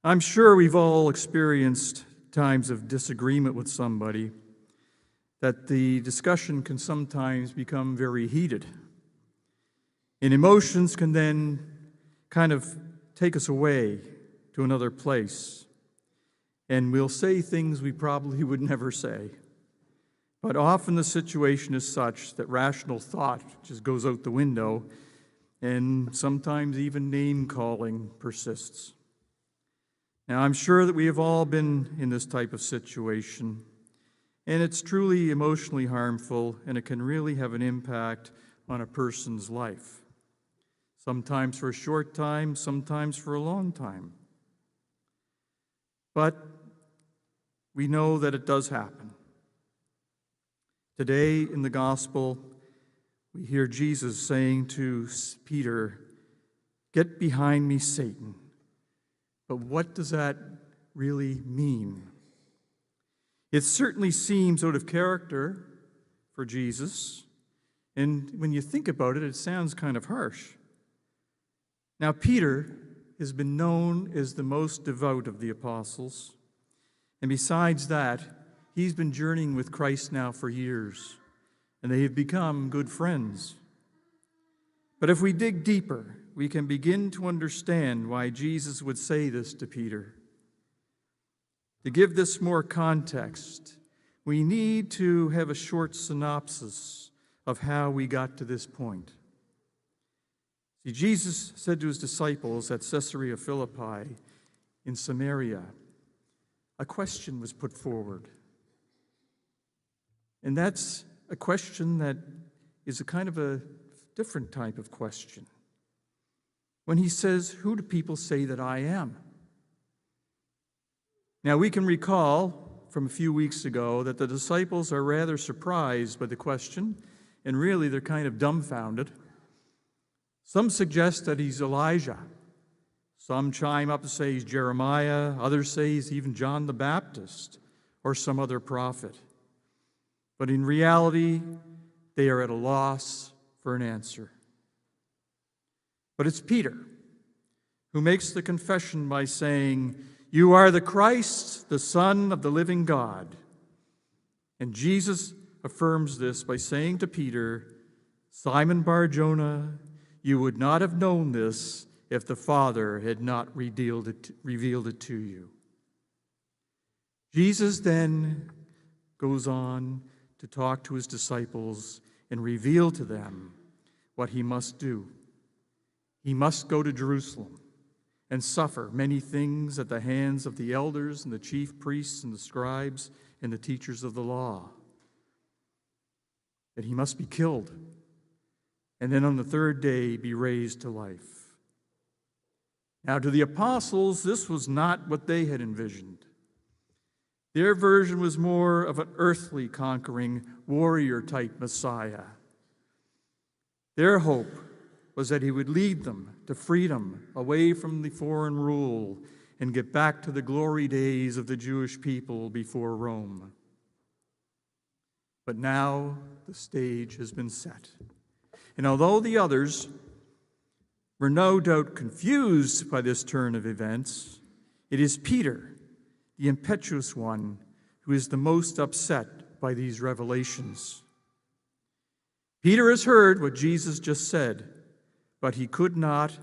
I'm sure we've all experienced times of disagreement with somebody, that the discussion can sometimes become very heated. And emotions can then kind of take us away to another place. And we'll say things we probably would never say. But often the situation is such that rational thought just goes out the window, and sometimes even name-calling persists. Now, I'm sure that we have all been in this type of situation, and it's truly emotionally harmful, and it can really have an impact on a person's life. Sometimes for a short time, sometimes for a long time. But we know that it does happen. Today in the gospel, we hear Jesus saying to Peter, "Get behind me, Satan." But what does that really mean? It certainly seems out of character for Jesus, and when you think about it, it sounds kind of harsh. Now, Peter has been known as the most devout of the apostles, and besides that, he's been journeying with Christ now for years, and they have become good friends. But if we dig deeper, we can begin to understand why Jesus would say this to Peter. To give this more context, we need to have a short synopsis of how we got to this point. See, Jesus said to his disciples at Caesarea Philippi in Samaria, a question was put forward. And that's a question that is a kind of a different type of question. When he says, "Who do people say that I am?" Now, we can recall from a few weeks ago that the disciples are rather surprised by the question, and really they're kind of dumbfounded. Some suggest that he's Elijah. Some chime up and say he's Jeremiah. Others say he's even John the Baptist or some other prophet. But in reality, they are at a loss for an answer. But it's Peter who makes the confession by saying, "You are the Christ, the Son of the living God." And Jesus affirms this by saying to Peter, "Simon Bar-Jonah, you would not have known this if the Father had not revealed it to you." Jesus then goes on to talk to his disciples and reveal to them what he must do. He must go to Jerusalem and suffer many things at the hands of the elders and the chief priests and the scribes and the teachers of the law. That he must be killed, and then on the third day be raised to life. Now, to the apostles, this was not what they had envisioned. Their version was more of an earthly conquering warrior-type Messiah. Their hope was that he would lead them to freedom, away from the foreign rule, and get back to the glory days of the Jewish people before Rome. But now the stage has been set. And although the others were no doubt confused by this turn of events, it is Peter, the impetuous one, who is the most upset by these revelations. Peter has heard what Jesus just said, but he could not,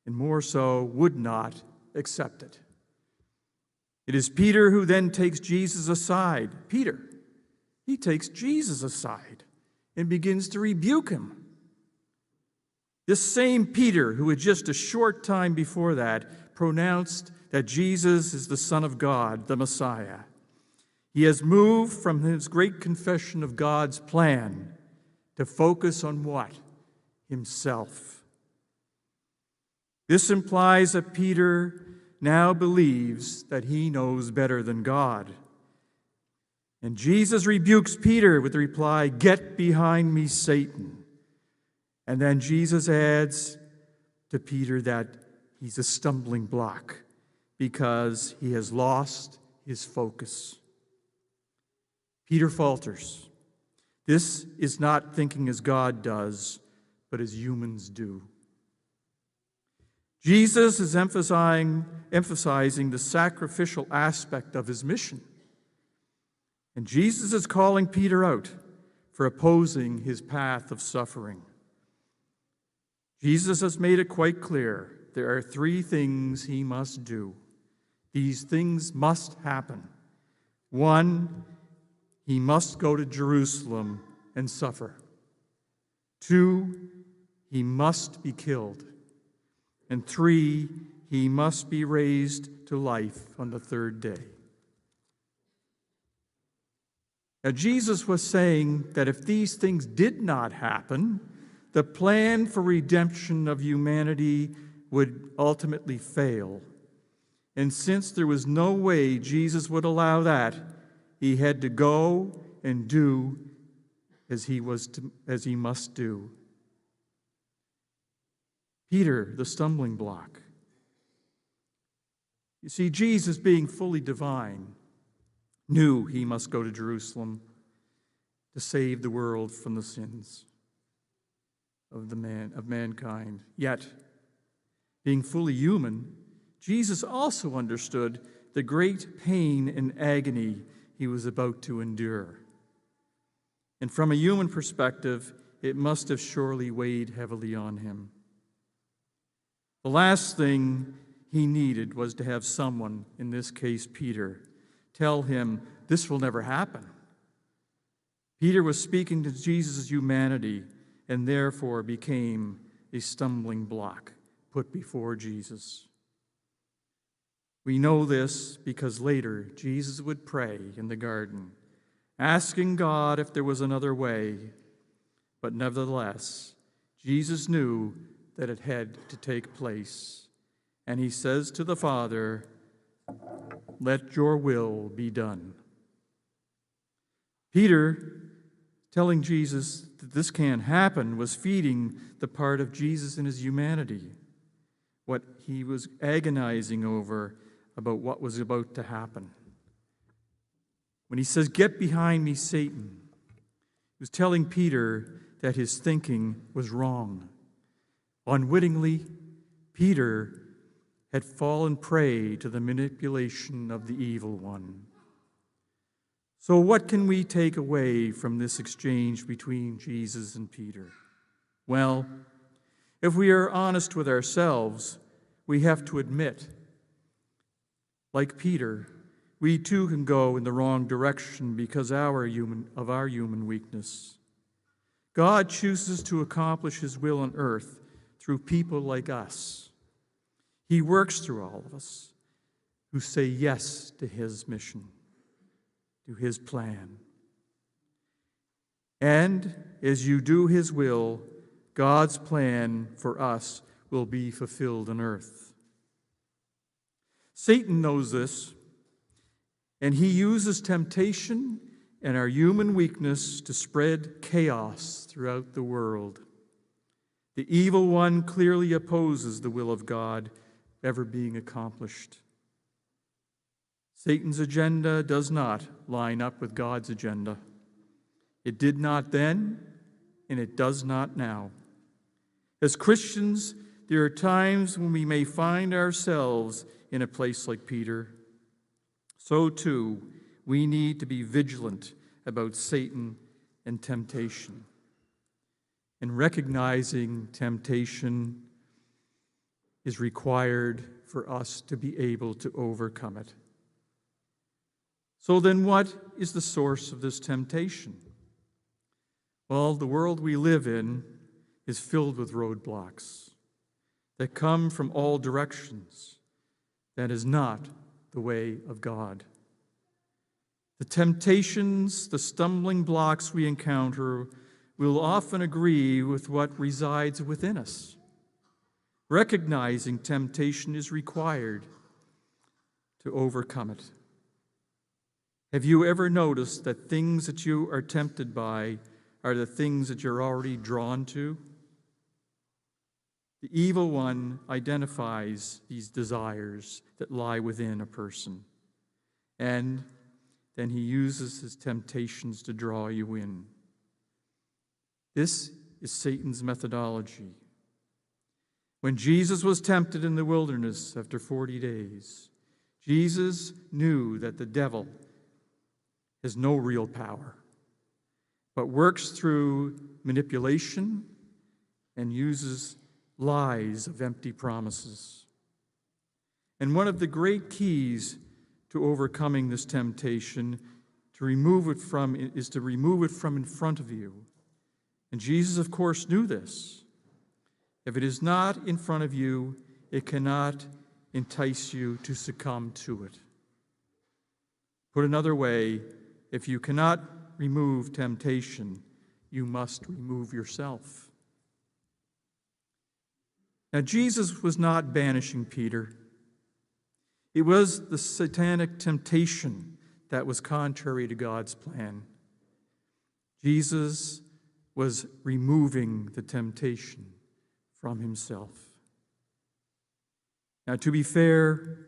and more so, would not accept it. It is Peter who then takes Jesus aside. He takes Jesus aside and begins to rebuke him. This same Peter, who had just a short time before that pronounced that Jesus is the Son of God, the Messiah. He has moved from his great confession of God's plan to focus on what? Himself. This implies that Peter now believes that he knows better than God. And Jesus rebukes Peter with the reply, "Get behind me, Satan." And then Jesus adds to Peter that he's a stumbling block because he has lost his focus. Peter falters. This is not thinking as God does, but as humans do. Jesus is emphasizing the sacrificial aspect of his mission. And Jesus is calling Peter out for opposing his path of suffering. Jesus has made it quite clear there are three things he must do. These things must happen. One, he must go to Jerusalem and suffer. Two, he must be killed. And three, he must be raised to life on the third day. Now, Jesus was saying that if these things did not happen, the plan for redemption of humanity would ultimately fail. And since there was no way Jesus would allow that, he had to go and do as he must do. Peter, the stumbling block. You see, Jesus, being fully divine, knew he must go to Jerusalem to save the world from the sins of mankind. Yet, being fully human, Jesus also understood the great pain and agony he was about to endure. And from a human perspective, it must have surely weighed heavily on him. The last thing he needed was to have someone, in this case Peter, tell him, this will never happen. Peter was speaking to Jesus' humanity and therefore became a stumbling block put before Jesus. We know this because later Jesus would pray in the garden, asking God if there was another way. But nevertheless, Jesus knew that it had to take place. And he says to the Father, let your will be done. Peter, telling Jesus that this can't happen, was feeding the part of Jesus in his humanity, what he was agonizing over about what was about to happen. When he says, get behind me, Satan, he was telling Peter that his thinking was wrong. Unwittingly, Peter had fallen prey to the manipulation of the evil one. So what can we take away from this exchange between Jesus and Peter? Well, if we are honest with ourselves, we have to admit, like Peter, we too can go in the wrong direction because of our human weakness. God chooses to accomplish his will on earth through people like us. He works through all of us who say yes to his mission, to his plan. And as you do his will, God's plan for us will be fulfilled on earth. Satan knows this, and he uses temptation and our human weakness to spread chaos throughout the world. The evil one clearly opposes the will of God ever being accomplished. Satan's agenda does not line up with God's agenda. It did not then, and it does not now. As Christians, there are times when we may find ourselves in a place like Peter. So too, we need to be vigilant about Satan and temptation. And recognizing temptation is required for us to be able to overcome it. So then what is the source of this temptation? Well, the world we live in is filled with roadblocks that come from all directions. That is not the way of God. The temptations, the stumbling blocks we encounter will often agree with what resides within us. Recognizing temptation is required to overcome it. Have you ever noticed that things that you are tempted by are the things that you're already drawn to? The evil one identifies these desires that lie within a person, and then he uses his temptations to draw you in. This is Satan's methodology. When Jesus was tempted in the wilderness after 40 days, Jesus knew that the devil has no real power, but works through manipulation and uses lies of empty promises. And one of the great keys to overcoming this temptation is to remove it from in front of you. And Jesus, of course, knew this. If it is not in front of you, it cannot entice you to succumb to it. Put another way, if you cannot remove temptation, you must remove yourself. Now, Jesus was not banishing Peter. It was the satanic temptation that was contrary to God's plan. Jesus was removing the temptation from himself. Now, to be fair,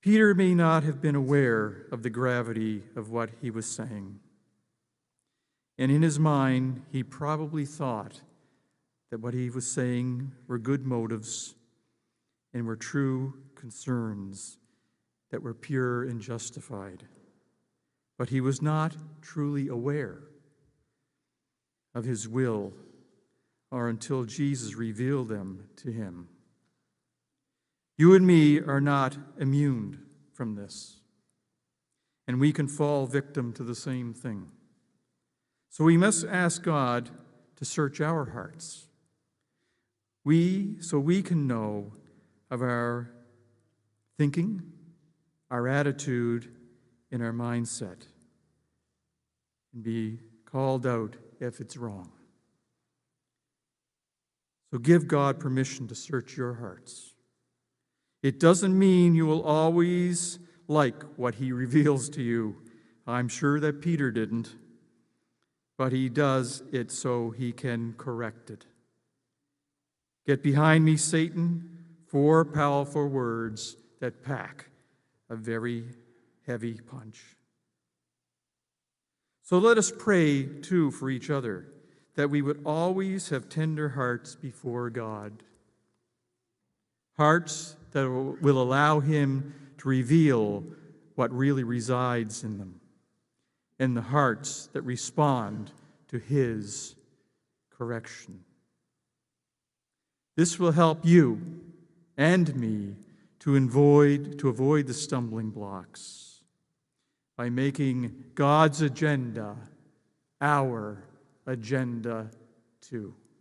Peter may not have been aware of the gravity of what he was saying. And in his mind, he probably thought that what he was saying were good motives and were true concerns that were pure and justified. But he was not truly aware of his will, or until Jesus revealed them to him. You and me are not immune from this, and we can fall victim to the same thing. So we must ask God to search our hearts, so we can know of our thinking, our attitude, and our mindset, and be called out if it's wrong. So give God permission to search your hearts. It doesn't mean you will always like what he reveals to you. I'm sure that Peter didn't, but he does it so he can correct it. Get behind me, Satan, 4 powerful words that pack a very heavy punch. So let us pray, too, for each other, that we would always have tender hearts before God. Hearts that will allow him to reveal what really resides in them, and the hearts that respond to his correction. This will help you and me to avoid the stumbling blocks by making God's agenda our agenda too.